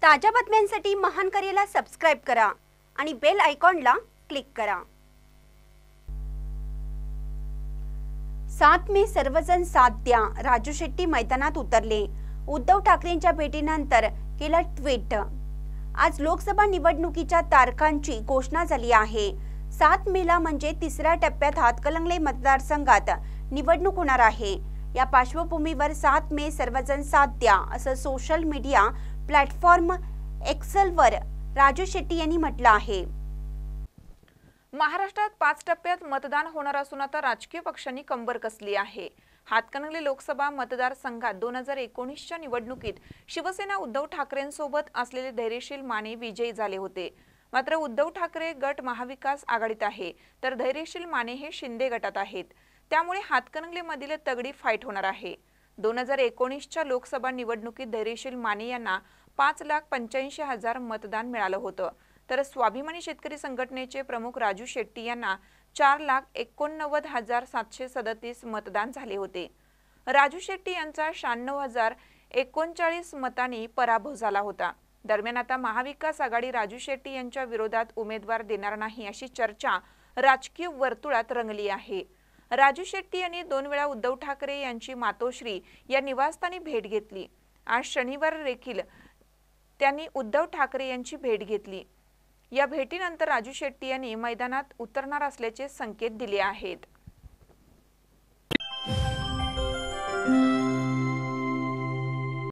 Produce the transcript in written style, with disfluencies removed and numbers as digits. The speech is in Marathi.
ताज्या बातम्यांसाठी महान करेला सबस्क्राइब करा आणि बेल आयकॉनला क्लिक करा। 7 मे सर्वजण साथ द्या, राजू शेट्टी मैदानात उतरले। उद्धव ठाकरेंच्या भेटीनंतर केला ट्विट। आज लोकसभा निवडणुकीच्या तारखांची घोषणा झाली आहे। 7 मेला म्हणजे तिसऱ्या टप्प्यात हातकणंगले मतदारसंघात निवडणूक होणार आहे। या पार्श्वभूमीवर 7 मे सर्वजण साथ द्या असं सोशल मीडिया प्लॅटफॉर्म एक्सलवर राजू शेट्टी यांनी म्हटलं आहे। महाराष्ट्रात 5 टप्प्यात मतदान होणार असून आता राजकीय पक्षांनी कंबर कसली आहे। हातकणंगले लोकसभा मतदारसंघात 2019च्या निवडणुकीत शिवसेना उद्धव ठाकरेंसोबत असलेले धैर्यशील माने विजयी झाले होते। मात्र उद्धव ठाकरे गट महाविकास आघाडीत आहे, तर धैर्यशील माने हे शिंदे गटात आहेत। त्यामुळे हातकणंगलेमधील तगडी फाईट होणार आहे। 2019च्या लोकसभा निवडणुकीत धैर्यशील माने यांना 5,85,000 मतदान मिळालं होतं, तर स्वाभिमानी शेतकरी संघटनेचे प्रमुख राजू शेट्टी यांना 4,89,737 मतदान झाले होते। राजू शेट्टी यांचा 96,039 मतांनी पराभव झाला होता। दरम्यान आता महाविकास आघाडी राजू शेट्टी यांच्या विरोधात उमेदवार देणार नाही अशी चर्चा राजकीय वर्तुळात रंगली आहे। राजू शेट्टी यांनी 2 वेळा उद्धव ठाकरे यांची मातोश्री या निवासस्थानी भेट घेतली। आज शनिवार देखील त्यांनी उद्धव ठाकरे यांची भेट घेतली। या भेटीनंतर राजू शेट्टी यांनी मैदानात उतरणार असल्याचे संकेत दिले आहेत।